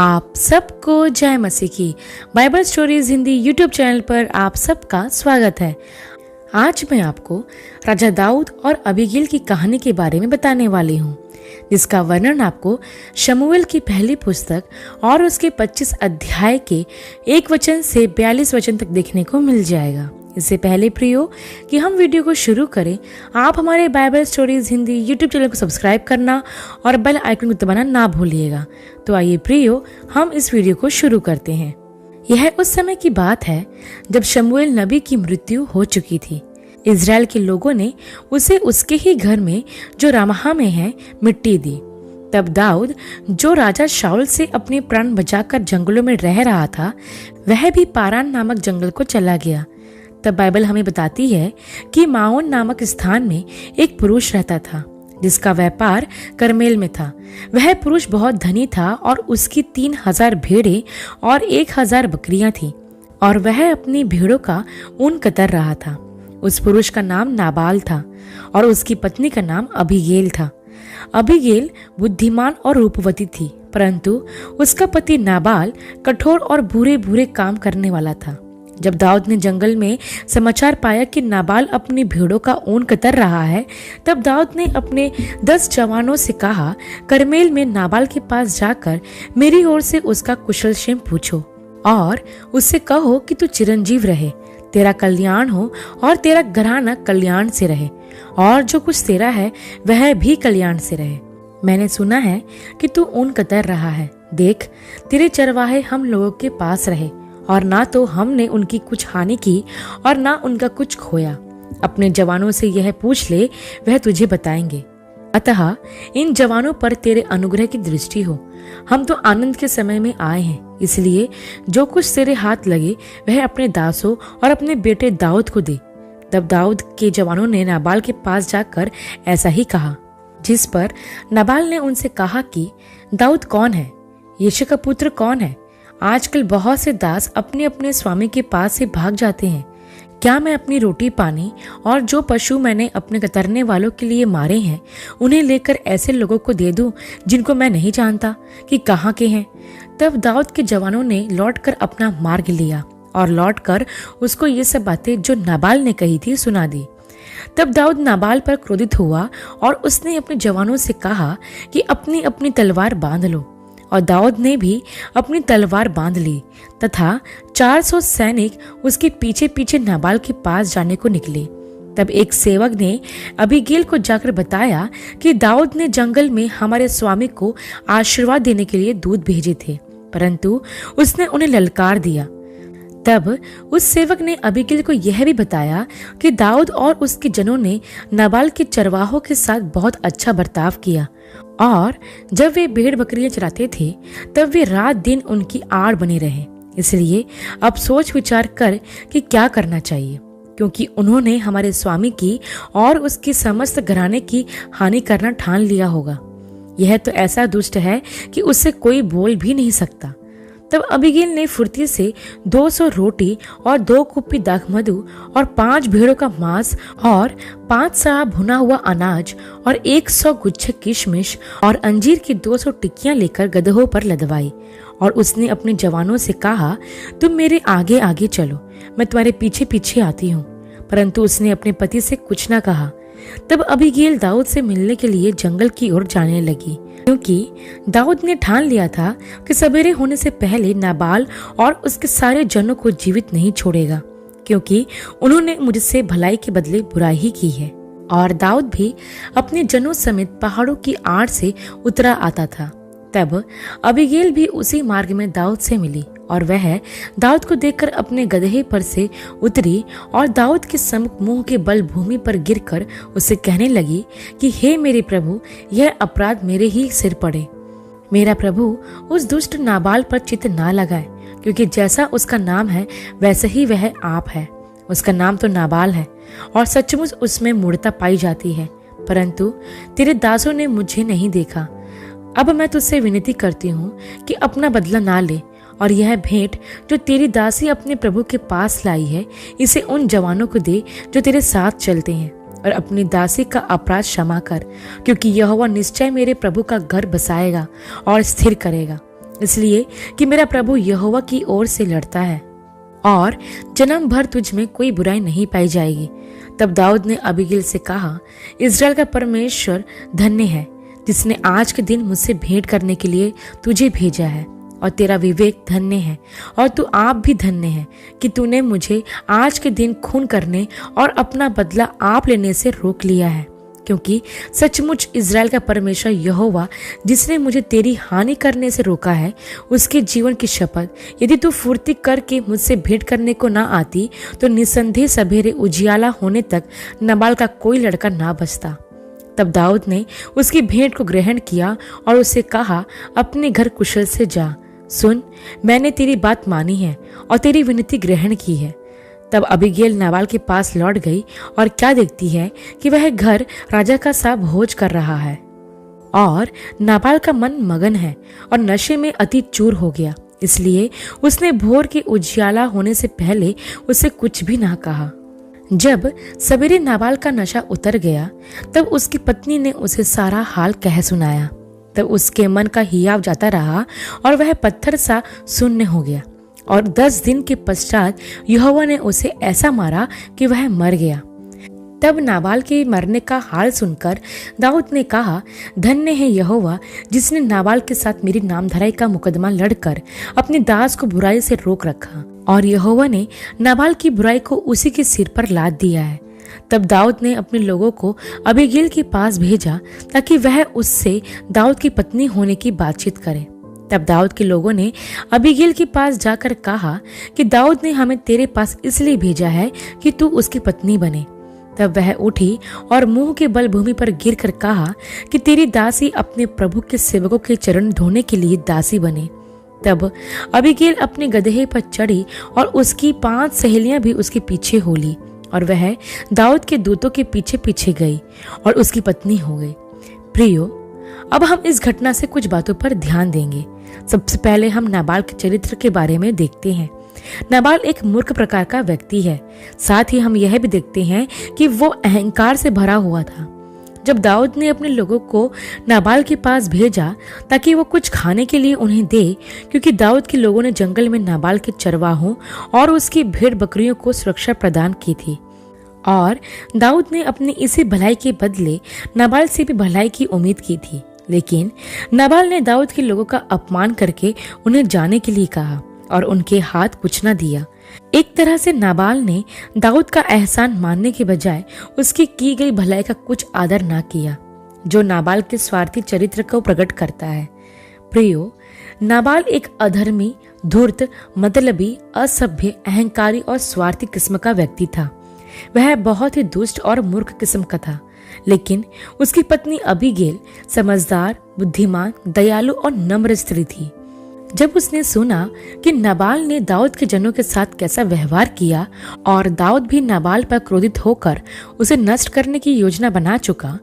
आप सबको जय मसीह की Bible stories Hindi YouTube channel पर आप सबका स्वागत है। आज मैं आपको राजा दाऊद और अबीगैल की कहानी के बारे में बताने वाली हूँ, जिसका वर्णन आपको शमूएल की पहली पुस्तक और उसके 25 अध्याय के 1 वचन से 42 वचन तक देखने को मिल जाएगा। इससे पहले प्रियो कि हम वीडियो को शुरू करें, आप हमारे Bible stories Hindi YouTube channel को सब्सक्राइब करना और बेल आइकन को दबाना ना भूलिएगा। तो आइए प्रियो, हम इस वीडियो को शुरू करते हैं। यह उस समय की बात है जब शमूएल नबी की मृत्यु हो चुकी थी। इजराइल के लोगों ने उसे उसके ही घर में जो रामाह में है मिट्टी दी। तब दाऊद, जो राजा शाऊल से अपने प्राण बचाकर जंगलों में रह रहा था, वह भी पारान नामक जंगल को चला गया। तब बाइबल हमें बताती है कि माओन नामक स्थान में एक पुरुष रहता था, जिसका व्यापार करमेल में था। वह पुरुष बहुत धनी था और उसकी 3000 भेड़ें और 1000 बकरियां थी, और वह अपनी भेड़ों का ऊन कतर रहा था। उस पुरुष का नाम नाबाल था और उसकी पत्नी का नाम अबीगैल था। अबीगैल बुद्धिमान और रूपवती थी, परंतु उसका पति नाबाल कठोर और बुरे बुरे काम करने वाला था। जब दाऊद ने जंगल में समाचार पाया कि नाबाल अपनी भेड़ों का ऊन कतर रहा है, तब दाऊद ने अपने 10 जवानों से कहा, करमेल में नाबाल के पास जाकर मेरी ओर से उसका कुशल क्षेम पूछो और उससे कहो कि तू चिरंजीव रहे, तेरा कल्याण हो और तेरा घराना कल्याण से रहे, और जो कुछ तेरा है वह भी कल्याण से रहे। मैंने सुना है कि तू ऊन कतर रहा है। देख, तेरे चरवाहे हम लोगों के पास रहे, और ना तो हमने उनकी कुछ हानि की और ना उनका कुछ खोया। अपने जवानों से यह पूछ ले, वह तुझे बताएंगे। अतः इन जवानों पर तेरे अनुग्रह की दृष्टि हो। हम तो आनंद के समय में आए हैं, इसलिए जो कुछ तेरे हाथ लगे वह अपने दासों और अपने बेटे दाऊद को दे। तब दाऊद के जवानों ने नाबाल के पास जाकर ऐसा ही कहा, जिस पर नाबाल ने उनसे कहा कि दाऊद कौन है? यिशै का पुत्र कौन है? आजकल बहुत से दास अपने अपने स्वामी के पास से भाग जाते हैं। क्या मैं अपनी रोटी पानी और जो पशु मैंने अपने कतरने वालों के लिए मारे हैं उन्हें लेकर ऐसे लोगों को दे दूं जिनको मैं नहीं जानता कि कहाँ के हैं? तब दाऊद के जवानों ने लौटकर अपना मार्ग लिया और लौटकर उसको ये सब बातें जो नाबाल ने कही थी सुना दी। तब दाऊद नाबाल पर क्रोधित हुआ और उसने अपने जवानों से कहा कि अपनी अपनी तलवार बांध लो। और दाऊद ने भी अपनी तलवार बांध ली तथा 400 सैनिक उसके पीछे पीछे नाबाल के पास जाने को निकले। तब एक सेवक ने अबीगैल को जाकर बताया कि दाऊद ने जंगल में हमारे स्वामी को आशीर्वाद देने के लिए दूत भेजे थे, परंतु उसने उन्हें ललकार दिया। तब उस सेवक ने अबीगैल को यह भी बताया कि दाऊद और उसके जनों ने नाबाल के चरवाहों के साथ बहुत अच्छा बर्ताव किया, और जब वे भेड़ बकरियां चराते थे तब वे रात दिन उनकी आड़ बने रहे। इसलिए अब सोच विचार कर कि क्या करना चाहिए, क्योंकि उन्होंने हमारे स्वामी की और उसकी समस्त घराने की हानि करना ठान लिया होगा। यह तो ऐसा दुष्ट है कि उससे कोई बोल भी नहीं सकता। तब अबीगैल ने फुर्ती से 200 रोटी और 2 कुप्पी दाखमधु और 5 भेड़ों का मांस और 5 सआ भुना हुआ अनाज और 100 गुच्छे किशमिश और अंजीर की 200 टिक्कियां लेकर गदहों पर लदवाई। और उसने अपने जवानों से कहा, तुम मेरे आगे आगे चलो, मैं तुम्हारे पीछे पीछे आती हूँ। परंतु उसने अपने पति से कुछ न कहा। तब अबीगैल दाऊद से मिलने के लिए जंगल की ओर जाने लगी, क्योंकि दाऊद ने ठान लिया था कि सवेरे होने से पहले नाबाल और उसके सारे जनों को जीवित नहीं छोड़ेगा, क्योंकि उन्होंने मुझसे भलाई के बदले बुराई ही की है। और दाऊद भी अपने जनों समेत पहाड़ों की आड़ से उतरा आता था। तब अबीगैल भी उसी मार्ग में दाऊद से मिली, और वह दाऊद को देखकर अपने गदहे पर से उतरी और दाऊद के सम्मुख मुंह के बल भूमि पर गिरकर उससे कहने लगी कि हे मेरे प्रभु, यह अपराध मेरे ही सिर पड़े। मेरा प्रभु उस दुष्ट नाबाल पर चित्त ना लगाए, क्योंकि जैसा उसका नाम है वैसे ही वह आप है। उसका नाम तो नाबाल है और सचमुच उसमें मूढ़ता पाई जाती है, परंतु तेरे दासों ने मुझे नहीं देखा। अब मैं तुझसे विनती करती हूँ कि अपना बदला ना ले, और यह भेंट जो तेरी दासी अपने प्रभु के पास लाई है, इसे उन जवानों को दे जो तेरे साथ चलते हैं, और अपनी दासी का अपराध क्षमा कर, क्योंकि यहोवा निश्चय मेरे प्रभु का घर बसाएगा और स्थिर करेगा। इसलिए कि मेरा प्रभु यहोवा की ओर से लड़ता है और जन्म भर तुझ में कोई बुराई नहीं पाई जाएगी। तब दाऊद ने अबीगैल से कहा, इस्राएल का परमेश्वर धन्य है जिसने आज के दिन मुझसे भेंट करने के लिए तुझे भेजा है, और तेरा विवेक धन्य है और तू आप भी धन्य है कि तूने मुझे आज के दिन खून करने और अपना बदला आप लेने से रोक लिया है, क्योंकि सचमुच इस्राएल का परमेश्वर यहोवा जिसने मुझे तेरी हानि करने से रोका है, उसके जीवन की शपथ, यदि तू फुर्ती करके मुझसे भेंट करने को ना आती तो निसंदेह सवेरे उजियाला होने तक नबाल का कोई लड़का ना बचता। तब दाऊद ने उसकी भेंट को ग्रहण किया और उससे कहा, अपने घर कुशल से जा। सुन, मैंने तेरी बात मानी है और तेरी विनती ग्रहण की है। तब अबीगैल नाबाल के पास लौट गई और क्या देखती है कि वह घर राजा का सा भोज कर रहा है और नाबाल का मन मगन है और नशे में अति चूर हो गया, इसलिए उसने भोर के उजियाला होने से पहले उसे कुछ भी ना कहा। जब सवेरे नाबाल का नशा उतर गया तब उसकी पत्नी ने उसे सारा हाल कह सुनाया। तब उसके मन का हियाव जाता रहा और वह पत्थर सा शून्य हो गया, और 10 दिन के पश्चात यहोवा ने उसे ऐसा मारा कि वह मर गया। तब नाबाल के मरने का हाल सुनकर दाऊद ने कहा, धन्य है यहोवा जिसने नाबाल के साथ मेरी नामधराई का मुकदमा लड़कर अपने दास को बुराई से रोक रखा, और यहोवा ने नाबाल की बुराई को उसी के सिर पर लाद दिया है। तब दाऊद ने अपने लोगों को अबीगैल के पास भेजा ताकि वह उससे दाऊद की पत्नी होने की बातचीत करे। तब दाऊद के लोगों ने अबीगैल के पास जाकर कहा कि दाऊद ने हमें तेरे पास इसलिए भेजा है कि तू उसकी पत्नी बने। तब वह उठी और मुंह के बल भूमि पर गिरकर कहा कि तेरी दासी अपने प्रभु के सेवकों के चरण धोने के लिए दासी बने। तब अबीगैल अपने गदहे पर चढ़ी और उसकी 5 सहेलियां भी उसके पीछे हो ली, और वह दाऊद के दूतों के पीछे पीछे गई और उसकी पत्नी हो गई। प्रियो, अब हम इस घटना से कुछ बातों पर ध्यान देंगे। सबसे पहले हम नाबाल के चरित्र के बारे में देखते हैं। नाबाल एक मूर्ख प्रकार का व्यक्ति है। साथ ही हम यह भी देखते हैं कि वो अहंकार से भरा हुआ था। जब दाऊद ने अपने लोगों को नाबाल के पास भेजा ताकि वो कुछ खाने के लिए उन्हें दे, क्योंकि दाऊद के लोगों ने जंगल में नाबाल के चरवाहों और उसकी भेड़ बकरियों को सुरक्षा प्रदान की थी, और दाऊद ने अपनी इसी भलाई के बदले नाबाल से भी भलाई की उम्मीद की थी। लेकिन नाबाल ने दाऊद के लोगों का अपमान करके उन्हें जाने के लिए कहा और उनके हाथ कुछ न दिया। एक तरह से नाबाल ने दाऊद का एहसान मानने के बजाय उसकी की गई भलाई का कुछ आदर ना किया, जो नाबाल के स्वार्थी चरित्र को प्रकट करता है। प्रियो, नाबाल एक अधर्मी, धूर्त, मतलबी, असभ्य, अहंकारी और स्वार्थी किस्म का व्यक्ति था। वह बहुत ही दुष्ट और मूर्ख किस्म का था। लेकिन उसकी पत्नी अबीगैल समझदार, बुद्धिमान, दयालु और नम्र स्त्री थी। जब उसने सुना कि नाबाल ने दाऊद के जनों के साथ कैसा व्यवहार किया और दाऊद भी नाबाल पर क्रोधित होकर उसे नष्ट करने की योजना बना चुका,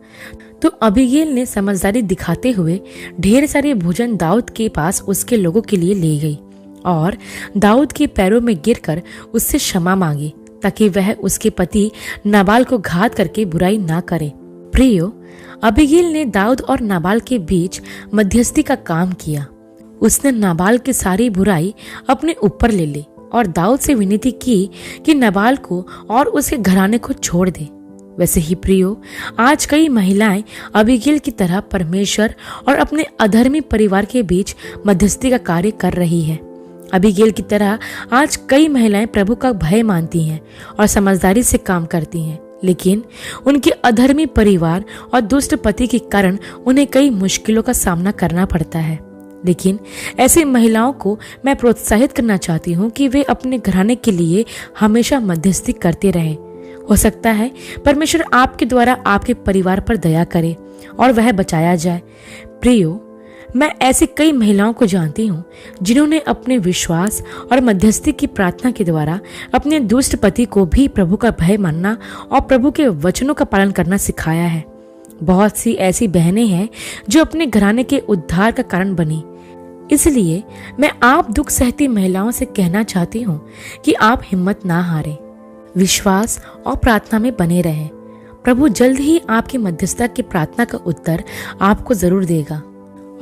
तो अबीगैल ने समझदारी दिखाते हुए ढेर सारे भोजन दाऊद के पास उसके लोगों के लिए ले गई और दाऊद के पैरों में गिरकर उससे क्षमा मांगी ताकि वह उसके पति नाबाल को घात करके बुराई ना करे। प्रियो, अबीगैल ने दाऊद और नाबाल के बीच मध्यस्थी का काम किया। उसने नाबाल की सारी बुराई अपने ऊपर ले ली और दाऊद से विनती की कि नाबाल को और उसके घराने को छोड़ दे। वैसे ही प्रियो, आज कई महिलाएं अबीगैल की तरह परमेश्वर और अपने अधर्मी परिवार के बीच मध्यस्थी का कार्य कर रही है। अबीगैल की तरह आज कई महिलाएं प्रभु का भय मानती हैं और समझदारी से काम करती हैं, लेकिन उनके अधर्मी परिवार और दुष्ट पति के कारण उन्हें कई मुश्किलों का सामना करना पड़ता है। लेकिन ऐसी महिलाओं को मैं प्रोत्साहित करना चाहती हूँ कि वे अपने घराने के लिए हमेशा मध्यस्थी करते रहें। हो सकता है परमेश्वर आपके द्वारा आपके परिवार पर दया करे और वह बचाया जाए। प्रियो, मैं ऐसी कई महिलाओं को जानती हूँ जिन्होंने अपने विश्वास और मध्यस्थी की प्रार्थना के द्वारा अपने दुष्ट पति को भी प्रभु का भय मानना और प्रभु के वचनों का पालन करना सिखाया है। बहुत सी ऐसी बहनें हैं जो अपने घराने के उद्धार का कारण बनी। इसलिए मैं आप दुख सहती महिलाओं से कहना चाहती हूँ कि आप हिम्मत ना हारें, विश्वास और प्रार्थना में बने रहें। प्रभु जल्द ही आपकी मध्यस्थता की प्रार्थना का उत्तर आपको जरूर देगा।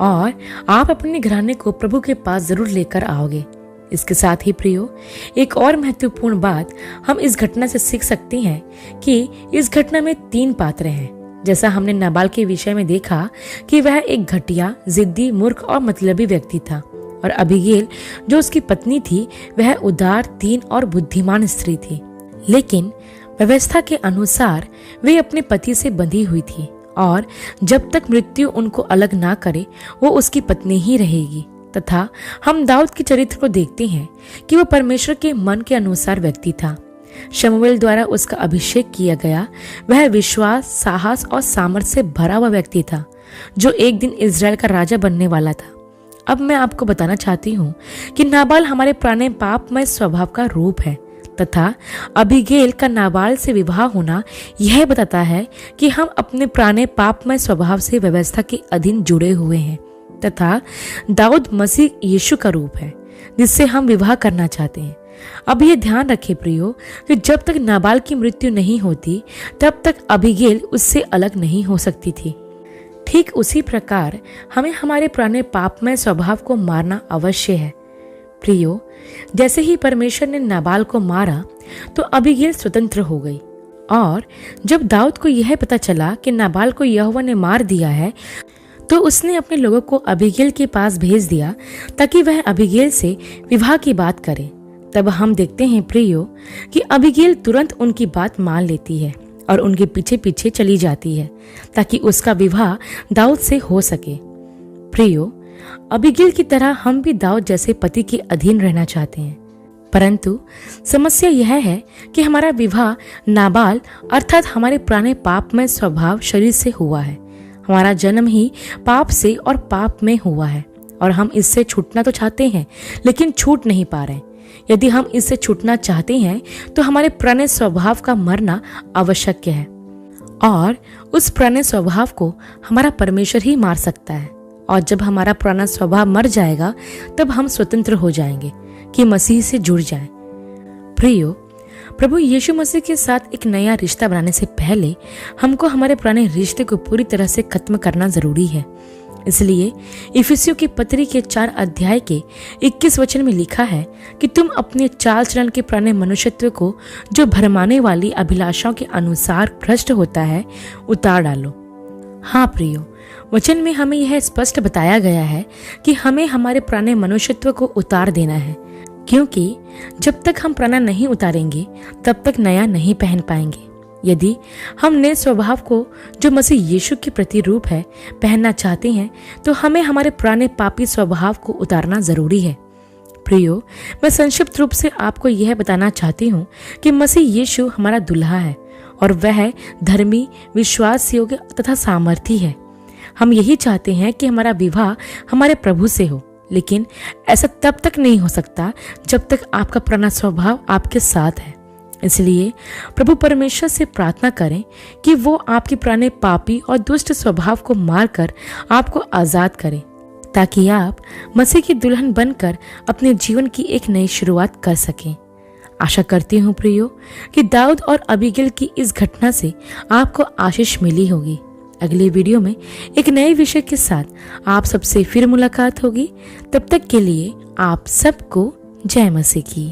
और आप अपने घराने को प्रभु के पास जरूर लेकर आओगे। इसके साथ ही प्रियो, एक और महत्वपूर्ण बात हम इस घटना से सीख सकते हैं कि इस घटना में 3 पात्र हैं। जैसा हमने नाबाल के विषय में देखा कि वह एक घटिया, जिद्दी, मूर्ख और मतलबी व्यक्ति था, और अबीगेल जो उसकी पत्नी थी वह उदार, दीन और बुद्धिमान स्त्री थी। लेकिन व्यवस्था के अनुसार वे अपने पति से बंधी हुई थी और जब तक मृत्यु उनको अलग ना करे वो उसकी पत्नी ही रहेगी। तथा हम दाऊद के चरित्र को देखते हैं कि वो परमेश्वर के मन के अनुसार व्यक्ति था। शमूएल द्वारा उसका अभिषेक किया गया वह विश्वास, साहस और सामर्थ्य से भरा हुआ व्यक्ति था जो एक दिन इजराइल का राजा बनने वाला था। अब मैं आपको बताना चाहती हूँ कि नाबाल हमारे पुराने पापमय स्वभाव का रूप है तथा अबीगेल का नाबाल से विवाह होना यह बताता है कि हम अपने पुराने पापमय स्वभाव से व्यवस्था के अधीन जुड़े हुए हैं तथा दाऊद मसीह यीशु का रूप है जिससे हम विवाह करना चाहते हैं। अब ये ध्यान रखें प्रियो कि जब तक नाबाल की मृत्यु नहीं होती तब तक अबीगेल उससे अलग नहीं हो सकती थी। ठीक उसी प्रकार हमें हमारे पुराने पापमय स्वभाव को मारना अवश्य है। प्रियो, जैसे ही परमेश्वर ने नाबाल को मारा तो अबीगेल स्वतंत्र हो गई, और जब दाऊद को यह पता चला कि नाबाल को यहोवा ने मार दिया है तो उसने अपने लोगों को अबीगेल के पास भेज दिया ताकि वह अबीगेल से विवाह की बात करे। तब हम देखते हैं प्रियो कि अबीगेल तुरंत उनकी बात मान लेती है और उनके पीछे पीछे चली जाती है ताकि उसका विवाह दाऊद से हो सके। प्रियो, अबीगेल की तरह हम भी दाऊद जैसे पति के अधीन रहना चाहते हैं, परंतु समस्या यह है कि हमारा विवाह नाबाल अर्थात हमारे पुराने पापमय स्वभाव शरीर से हुआ है। हमारा जन्म ही पाप से और पाप में हुआ है और हम इससे छूटना तो चाहते हैं लेकिन छूट नहीं पा रहे। यदि हम इससे छूटना चाहते हैं तो हमारे पुराने स्वभाव का मरना आवश्यक है, और उस पुराने स्वभाव को हमारा परमेश्वर ही मार सकता है। और जब हमारा पुराना स्वभाव मर जाएगा तब हम स्वतंत्र हो जाएंगे कि मसीह से जुड़ जाएं। प्रियो, प्रभु यीशु मसीह के साथ एक नया रिश्ता बनाने से पहले हमको हमारे पुराने रिश्ते को पूरी तरह से खत्म करना जरूरी है। इसलिए इफिसियों की पत्री के 4 अध्याय के 21 वचन में लिखा है कि तुम अपने चाल चलन के पुराने मनुष्यत्व को जो भरमाने वाली अभिलाषाओं के अनुसार भ्रष्ट होता है उतार डालो। हाँ प्रियो, वचन में हमें यह स्पष्ट बताया गया है कि हमें हमारे पुराने मनुष्यत्व को उतार देना है, क्योंकि जब तक हम पुराना नहीं उतारेंगे तब तक नया नहीं पहन पाएंगे। यदि हम नए स्वभाव को जो मसीह यीशु के प्रतिरूप है पहनना चाहते हैं तो हमें हमारे पुराने पापी स्वभाव को उतारना जरूरी है। प्रियो, मैं संक्षिप्त रूप से आपको यह बताना चाहती हूँ कि मसीह यीशु हमारा दुल्हा है और वह धर्मी, विश्वास योग्य तथा सामर्थी है। हम यही चाहते हैं कि हमारा विवाह हमारे प्रभु से हो, लेकिन ऐसा तब तक नहीं हो सकता जब तक आपका पुराना स्वभाव आपके साथ है। इसलिए प्रभु परमेश्वर से प्रार्थना करें कि वो आपके पुराने पापी और दुष्ट स्वभाव को मारकर आपको आजाद करें, ताकि आप मसीह की दुल्हन बनकर अपने जीवन की एक नई शुरुआत कर सकें। आशा करती हूँ प्रियो कि दाऊद और अबीगेल की इस घटना से आपको आशीष मिली होगी। अगले वीडियो में एक नए विषय के साथ आप सबसे फिर मुलाकात होगी। तब तक के लिए आप सबको जय मसीह की।